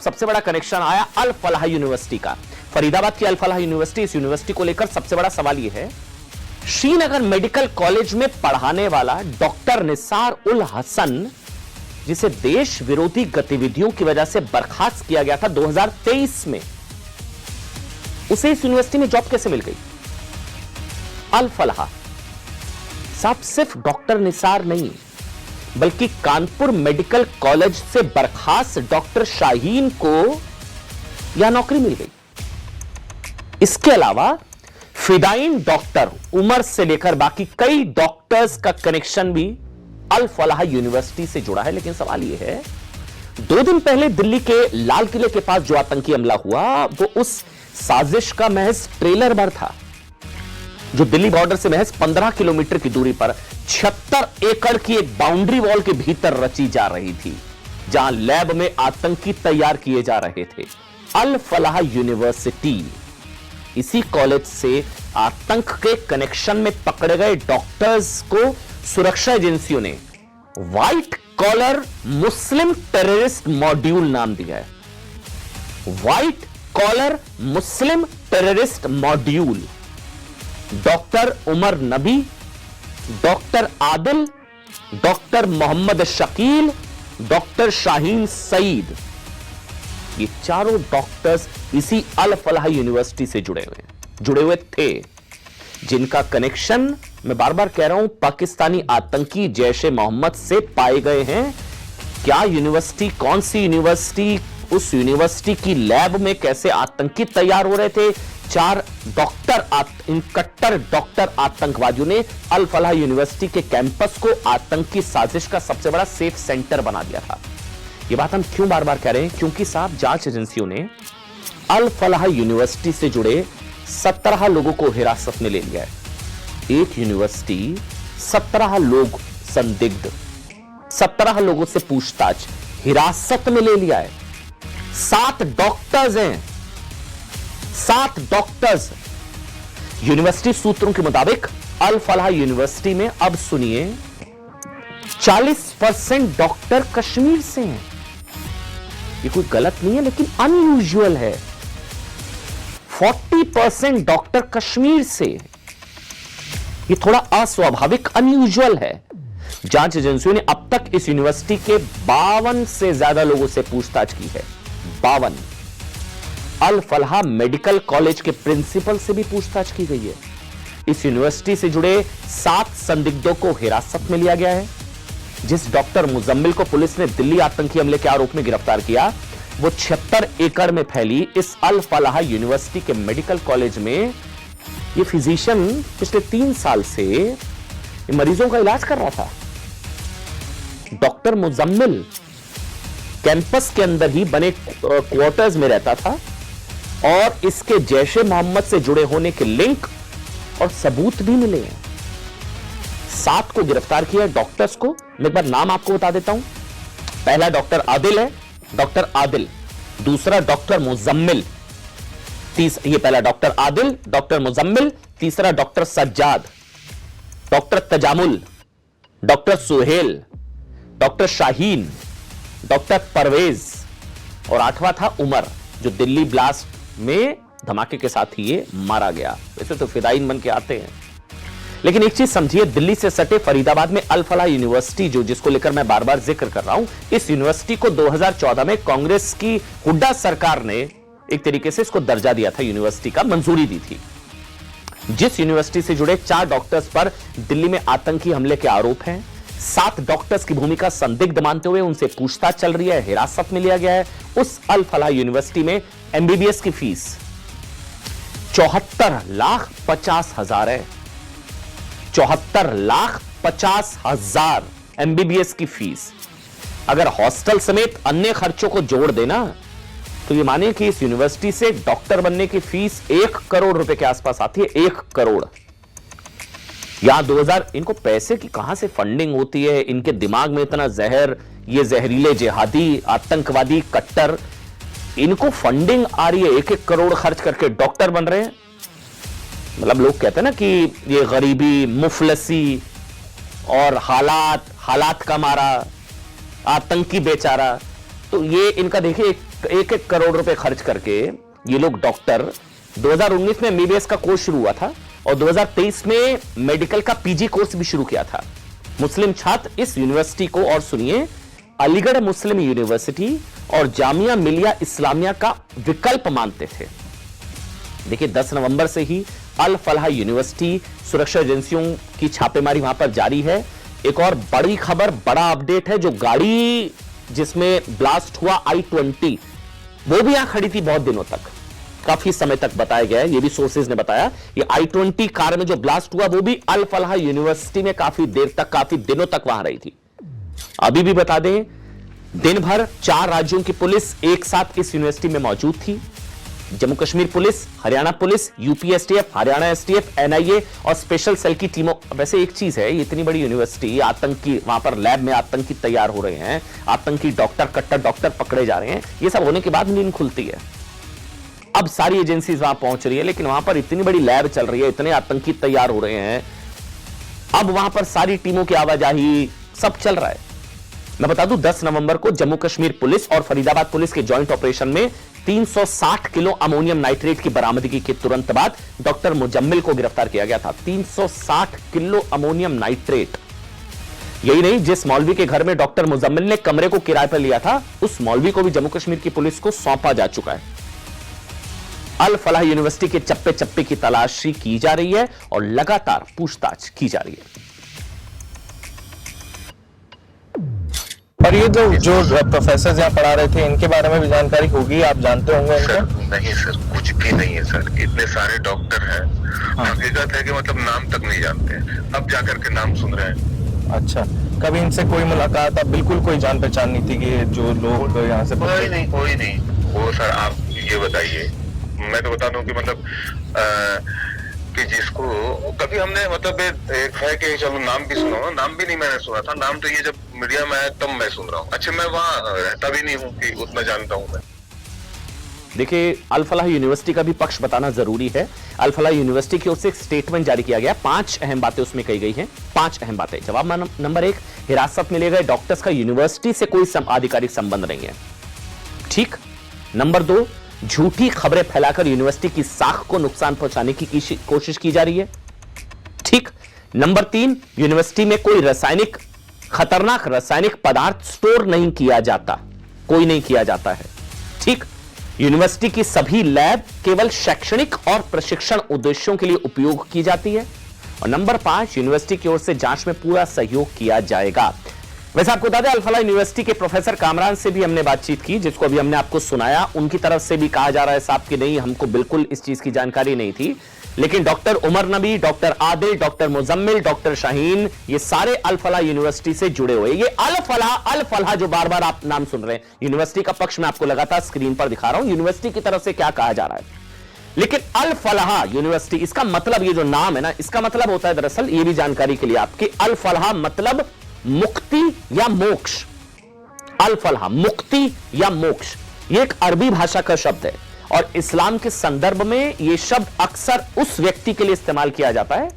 सबसे बड़ा कनेक्शन आया अल फलाह यूनिवर्सिटी का। फरीदाबाद की अल फलाह यूनिवर्सिटी, इस यूनिवर्सिटी को लेकर सबसे बड़ा सवाल यह है, श्रीनगर मेडिकल कॉलेज में पढ़ाने वाला डॉक्टर निसार उल हसन, जिसे देश विरोधी गतिविधियों की वजह से बर्खास्त किया गया था 2023 में, उसे इस यूनिवर्सिटी में जॉब कैसे मिल गई? अल फलाह साहब सिर्फ डॉक्टर निसार नहीं, बल्कि कानपुर मेडिकल कॉलेज से बर्खास्त डॉक्टर शाहीन को यह नौकरी मिल गई। इसके अलावा फिदाइन डॉक्टर उमर से लेकर बाकी कई डॉक्टर्स का कनेक्शन भी अल फलाह यूनिवर्सिटी से जुड़ा है। लेकिन सवाल यह है, 2 दिन पहले दिल्ली के लाल किले के पास जो आतंकी हमला हुआ, वो उस साजिश का महज ट्रेलर भर था, जो दिल्ली बॉर्डर से महज 15 किलोमीटर की दूरी पर 76 एकड़ की एक बाउंड्री वॉल के भीतर रची जा रही थी, जहां लैब में आतंकी तैयार किए जा रहे थे। अल फलाह यूनिवर्सिटी, इसी कॉलेज से आतंक के कनेक्शन में पकड़े गए डॉक्टर्स को सुरक्षा एजेंसियों ने व्हाइट कॉलर मुस्लिम टेररिस्ट मॉड्यूल नाम दिया है। व्हाइट कॉलर मुस्लिम terrorist module. Doctor Umar Nabi, doctor Adil, doctor Mohammad Shakeel, doctor Shaheen Saeed, ये चारों डॉक्टर्स इसी अल फलाह यूनिवर्सिटी से जुड़े हुए थे, जिनका कनेक्शन मैं बार बार कह रहा हूं पाकिस्तानी आतंकी जैश ए मोहम्मद से पाए गए हैं। क्या यूनिवर्सिटी, कौन सी यूनिवर्सिटी, उस यूनिवर्सिटी की लैब में कैसे आतंकी तैयार हो रहे थे? 4 डॉक्टर, इन कट्टर डॉक्टर आतंकवादियों ने अल फलाह यूनिवर्सिटी के कैंपस को आतंकी साजिश का सबसे बड़ा सेफ सेंटर बना दिया था। यह बात हम क्यों बार बार कह रहे हैं? क्योंकि साहब जांच एजेंसियों ने अल फलाह यूनिवर्सिटी से जुड़े 17 लोगों को हिरासत में ले लिया है। एक यूनिवर्सिटी, 17 लोग संदिग्ध, 17 लोगों से पूछताछ, हिरासत में ले लिया है। 7 डॉक्टर्स हैं, 7 डॉक्टर्स। यूनिवर्सिटी सूत्रों के मुताबिक अल फलाह यूनिवर्सिटी में, अब सुनिए, 40% डॉक्टर कश्मीर से हैं। ये कोई गलत नहीं है, लेकिन अनयूजुअल है। 40% डॉक्टर कश्मीर से, ये थोड़ा अस्वाभाविक, अनयूजुअल है। जांच एजेंसियों ने अब तक इस यूनिवर्सिटी के 52 से ज्यादा लोगों से पूछताछ की है। 52। अल फलाह मेडिकल कॉलेज के प्रिंसिपल से भी पूछताछ की गई है। इस यूनिवर्सिटी से जुड़े 7 संदिग्धों को हिरासत में लिया गया है। जिस डॉक्टर मुजम्मिल को पुलिस ने दिल्ली आतंकी हमले के आरोप में गिरफ्तार किया, वो 76 एकड़ में फैली इस अल फलाह यूनिवर्सिटी के मेडिकल कॉलेज में ये फिजिशियन पिछले 3 साल से मरीजों का इलाज कर रहा था। डॉक्टर मुजम्मिल कैंपस के अंदर ही बने क्वार्टर्स में रहता था और इसके जैश ए मोहम्मद से जुड़े होने के लिंक और सबूत भी मिले हैं। 7 को गिरफ्तार किया डॉक्टर्स को। मैं एक बार नाम आपको बता देता हूं। पहला डॉक्टर आदिल है, डॉक्टर आदिल। दूसरा डॉक्टर मुजम्मिल, ये पहला डॉक्टर आदिल, डॉक्टर मुजम्मिल। तीसरा doctor Sajjad, doctor Tajamul, doctor Suhail, doctor Shaheen, doctor Parvez, और 8वां था उमर, जो दिल्ली ब्लास्ट में धमाके के साथ ही ये मारा गया। वैसे तो फिदाइन बन के आते हैं, लेकिन एक चीज समझिए, दिल्ली से सटे फरीदाबाद में अल फलाह यूनिवर्सिटी, जो जिसको लेकर मैं बार बार जिक्र कर रहा हूं, इस यूनिवर्सिटी को 2014 में कांग्रेस की हुड्डा सरकार ने एक तरीके से इसको दर्जा दिया था, यूनिवर्सिटी का मंजूरी दी थी। जिस यूनिवर्सिटी से जुड़े 4 डॉक्टर्स पर दिल्ली में आतंकी हमले के आरोप हैं, 7 डॉक्टर्स की भूमिका संदिग्ध मानते हुए उनसे पूछताछ चल रही है, हिरासत में लिया गया है। उस अल फलाह यूनिवर्सिटी में एमबीबीएस की फीस 74,50,000 है। 74,50,000 एमबीबीएस की फीस। अगर हॉस्टल समेत अन्य खर्चों को जोड़ देना, तो ये माने कि इस यूनिवर्सिटी से डॉक्टर बनने की फीस 1 करोड़ रुपए के आसपास आती है। 1 करोड़। यहां 2000, इनको पैसे की कहां से फंडिंग होती है? इनके दिमाग में इतना जहर, ये जहरीले जिहादी आतंकवादी कट्टर, इनको फंडिंग आ रही है। 1-1 करोड़ खर्च करके डॉक्टर बन रहे हैं। मतलब लोग कहते हैं ना कि ये गरीबी, मुफलसी और हालात का मारा, आतंकी बेचारा, तो ये इनका देखिए 1-1 करोड़ रुपए खर्च करके ये लोग डॉक्टर 2019 में एमबीबीएस का कोर्स शुरू हुआ था और 2023 में मेडिकल का पीजी कोर्स भी शुरू किया था। मुस्लिम छात्र इस यूनिवर्सिटी को, और सुनिए, अलीगढ़ मुस्लिम यूनिवर्सिटी और जामिया मिलिया इस्लामिया का विकल्प मानते थे। देखिए 10 नवंबर से ही अल फलाह यूनिवर्सिटी सुरक्षा एजेंसियों की छापेमारी वहां पर जारी है। एक और बड़ी खबर, बड़ा अपडेट है, जो गाड़ी जिसमें ब्लास्ट हुआ i20 वो भी यहां खड़ी थी बहुत दिनों तक, काफी समय तक बताया गया है, ये भी सोर्सेज ने बताया। ये i20 कार में जो ब्लास्ट हुआ वो भी अल फलाह यूनिवर्सिटी में काफी देर तक, काफी दिनों तक वहां रही थी। अभी भी बता दें, दिन भर 4 राज्यों की पुलिस एक साथ इस यूनिवर्सिटी में मौजूद थी। Jammu Kashmir police, Haryana police, UP STF, Haryana STF, NIA और स्पेशल सेल की टीमों। वैसे एक चीज है, इतनी बड़ी यूनिवर्सिटी, आतंकी वहां पर लैब में आतंकी तैयार हो रहे हैं, आतंकी डॉक्टर, कट्टर डॉक्टर पकड़े जा रहे हैं, ये सब होने के बाद नींद खुलती है। अब सारी एजेंसीज वहां पहुंच रही है, लेकिन वहां पर इतनी बड़ी लैब चल रही है, इतने आतंकी तैयार हो रहे हैं, अब वहां पर सारी टीमों की आवाजाही सब चल रहा है। मैं बता दूं, 10 नवंबर को जम्मू कश्मीर पुलिस और फरीदाबाद पुलिस के जॉइंट ऑपरेशन में 360 किलो अमोनियम नाइट्रेट की बरामदगी के तुरंत बाद डॉक्टर मुजम्मिल को गिरफ्तार किया गया था। 360 किलो अमोनियम नाइट्रेट। यही नहीं, जिस मौलवी के घर में डॉक्टर मुजम्मिल ने कमरे को किराए पर लिया था, उस मौलवी को भी जम्मू कश्मीर की पुलिस को सौंपा जा चुका है। अल फलाह यूनिवर्सिटी के चप्पे चप्पे की तलाशी की जा रही है और लगातार पूछताछ की जा रही है। और ये जो प्रोफेसर यहाँ पढ़ा रहे थे, इनके बारे में भी जानकारी होगी, आप जानते होंगे सर? नहीं सर, कुछ भी नहीं है सर। इतने सारे डॉक्टर हैं, हकीकत है कि मतलब नाम तक नहीं जानते हैं, अब जाकर के नाम सुन रहे हैं। अच्छा, कभी इनसे कोई मुलाकात, अब बिल्कुल कोई जान पहचान नहीं थी कि जो लोग यहाँ से? कोई नहीं। वो सर आप ये बताइए, मैं तो बता दूं कि मतलब कि जिसको कभी हमने मतलब एक है कि चलो नाम भी सुनो, नाम भी नहीं मैंने सुना था। नाम तो ये जब मीडिया में आया तब मैं सुन रहा हूँ। अच्छा, मैं वहाँ रहता भी नहीं हूँ कि उतना जानता हूँ मैं। देखिए, अल फलाह यूनिवर्सिटी का भी पक्ष बताना जरूरी है। अल फलाह यूनिवर्सिटी की ओर से एक स्टेटमेंट जारी किया गया, 5 अहम बातें उसमें कही गई हैं। 5 अहम बातें। जवाब नंबर 1, हिरासत में लिए गए डॉक्टर्स का यूनिवर्सिटी से कोई आधिकारिक संबंध नहीं है। ठीक। नंबर 2, झूठी खबरें फैलाकर यूनिवर्सिटी की साख को नुकसान पहुंचाने की कोशिश की जा रही है। ठीक। नंबर 3, यूनिवर्सिटी में कोई खतरनाक रासायनिक पदार्थ स्टोर नहीं किया जाता, कोई नहीं किया जाता है। ठीक। यूनिवर्सिटी की सभी लैब केवल शैक्षणिक और प्रशिक्षण उद्देश्यों के लिए उपयोग की जाती है। और नंबर 5, यूनिवर्सिटी की ओर से जांच में पूरा सहयोग किया जाएगा। वैसे आपको बता दें, अल फलाह यूनिवर्सिटी के प्रोफेसर कामरान से भी हमने बातचीत की, जिसको अभी हमने आपको सुनाया। उनकी तरफ से भी कहा जा रहा है साहब कि नहीं, हमको बिल्कुल इस चीज की जानकारी नहीं थी। लेकिन doctor Umar Nabi, doctor Adil, doctor Muzammil, doctor Shaheen, ये सारे अल फलाह यूनिवर्सिटी से जुड़े हुए। ये अल फलाह जो बार बार आप नाम सुन रहे हैं, यूनिवर्सिटी का पक्ष मैं आपको लगातार स्क्रीन पर दिखा रहा हूं, यूनिवर्सिटी की तरफ से क्या कहा जा रहा है। लेकिन अल फलाह यूनिवर्सिटी, इसका मतलब, ये जो नाम है ना, इसका मतलब होता है दरअसल, ये भी जानकारी के लिए आपके, अल फलाह मतलब मुक्ति या मोक्ष। अल फलाह, मुक्ति या मोक्ष, ये एक अरबी भाषा का शब्द है और इस्लाम के संदर्भ में यह शब्द अक्सर उस व्यक्ति के लिए इस्तेमाल किया जाता है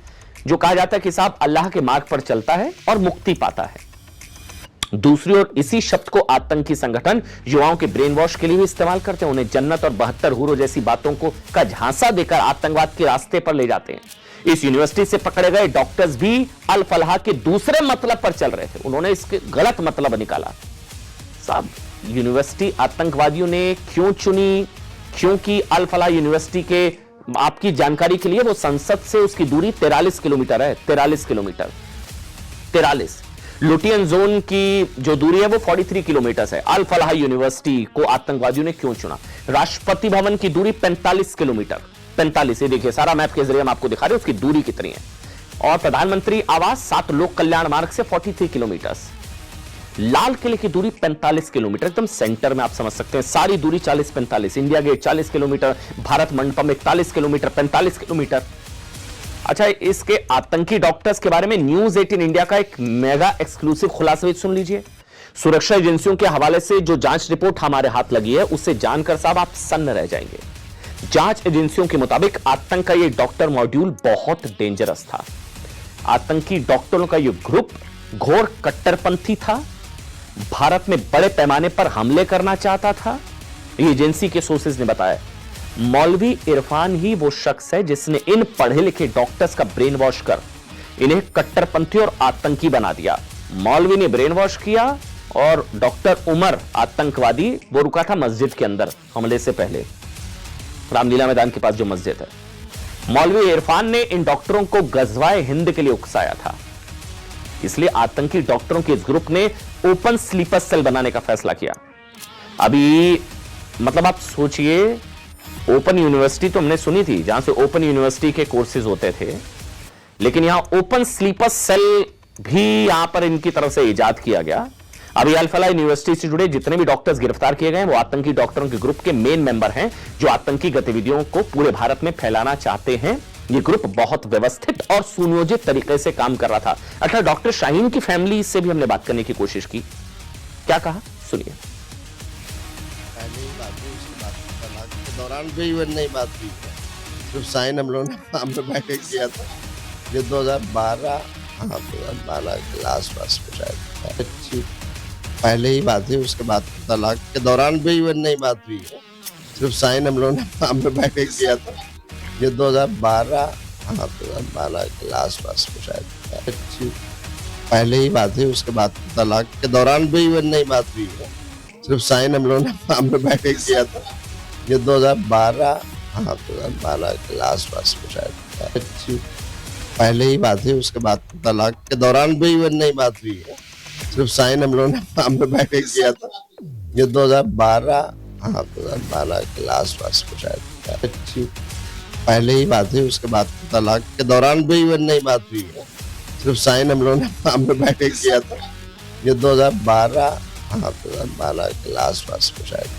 जो कहा जाता है कि साहब अल्लाह के मार्ग पर चलता है और मुक्ति पाता है। दूसरी ओर इसी शब्द को आतंकी संगठन युवाओं के ब्रेन वॉश के लिए भी इस्तेमाल करते हैं। उन्हें जन्नत और 72 हूरों जैसी बातों को का झांसा देकर आतंकवाद के रास्ते पर ले जाते हैं। इस यूनिवर्सिटी से पकड़े गए डॉक्टर्स भी अल फलाह के दूसरे मतलब पर चल रहे थे, उन्होंने इसके गलत मतलब निकाला। साहब, यूनिवर्सिटी आतंकवादियों ने क्यों चुनी, क्योंकि अल फलाह यूनिवर्सिटी के, आपकी जानकारी के लिए, वो संसद से उसकी दूरी 43 किलोमीटर है। 43 किलोमीटर, 43। लुटियन जोन की जो दूरी है वो 43 किलोमीटर है। अल फलाह यूनिवर्सिटी को आतंकवादियों ने क्यों चुना? राष्ट्रपति भवन की दूरी 45 किलोमीटर, 45। ये देखिए, सारा मैप के जरिए हम आपको दिखा रहे हैं उसकी दूरी कितनी है। और प्रधानमंत्री आवास 7 लोक कल्याण मार्ग से 43 किलोमीटर। लाल किले की दूरी 45 किलोमीटर, एकदम सेंटर में आप समझ सकते हैं। सारी दूरी 40-45। India Gate 40 kilometre, Bharat Mandapam 41 kilometre, 45 kilometre. अच्छा, इसके आतंकी डॉक्टर्स के बारे में न्यूज 18 इंडिया का एक मेगा एक्सक्लूसिव खुलासा भी सुन लीजिए। सुरक्षा एजेंसियों के हवाले से जो जांच रिपोर्ट हमारे हाथ लगी है, उससे जानकर साहब आप सन्न रह जाएंगे। जांच एजेंसियों के मुताबिक आतंक का यह डॉक्टर मॉड्यूल बहुत डेंजरस था। आतंकी डॉक्टरों का यह ग्रुप घोर कट्टरपंथी था, भारत में बड़े पैमाने पर हमले करना चाहता था ये एजेंसी के सोर्सेज ने बताया। मौलवी इरफान ही वो शख्स है जिसने इन पढ़े लिखे डॉक्टर्स का ब्रेन वॉश कर इन्हें कट्टरपंथी और आतंकी बना दिया। मौलवी ने ब्रेन वॉश किया और डॉक्टर उमर आतंकवादी वो रुका था मस्जिद के अंदर हमले से पहले, रामलीला मैदान के पास जो मस्जिद है। मौलवी इरफान ने इन डॉक्टरों को गजवाए हिंद के लिए उकसाया था, इसलिए आतंकी डॉक्टरों के इस ग्रुप ने ओपन स्लीपर सेल बनाने का फैसला किया। अभी मतलब आप सोचिए, ओपन यूनिवर्सिटी तो हमने सुनी थी जहां से ओपन यूनिवर्सिटी के कोर्सेज होते थे, लेकिन यहां ओपन स्लीपर सेल भी यहां पर इनकी तरफ से इजाद किया गया। अभी अल फलाह यूनिवर्सिटी से जुड़े जितने भी डॉक्टर्स गिरफ्तार किए गए वो आतंकी डॉक्टरों के ग्रुप के मेन मेंबर हैं जो आतंकी गतिविधियों को पूरे भारत में फैलाना चाहते हैं। ये ग्रुप बहुत व्यवस्थित और सुनियोजित तरीके से काम कर रहा था। अच्छा, डॉक्टर शाहीन की फैमिली से भी हमने बात करने की कोशिश की, क्या कहा सुनिए। पहले ही बात हुई, उसके बाद तलाक के दौरान भी इवन नहीं बात हुई है। सिर्फ साइन हम लोगों ने सामने बैठे किया था, ये 2012 के आसपास में शायद अच्छी पहले ही बात हुई, उसके बाद तलाक के दौरान भी इवन नहीं बात हुई है। सिर्फ साइन हम लोगों ने सामने बैठे किया था, ये 2012 के आसपास में शायद अच्छी पहले ही बात हुई, उसके बाद तलाक के दौरान भी इवन नहीं बात हुई है। सिर्फ साइन हम लोगों ने सामने बैठे किया था, ये 2012 के आसपास में शायद अच्छी पहले ही बात हुई, उसके बाद तलाक के दौरान भी इवन नहीं बात हुई है। सिर्फ साइन हम लोगों ने सामने बैठे किया था, ये 2012 के आसपास में शायद अच्छी पहले ही बात हुई, उसके बाद तलाक के दौरान भी इवन नहीं बात हुई है। सिर्फ साइन हम लोगों ने सामने बैठे किया था, ये 2012 के आसपास में शायद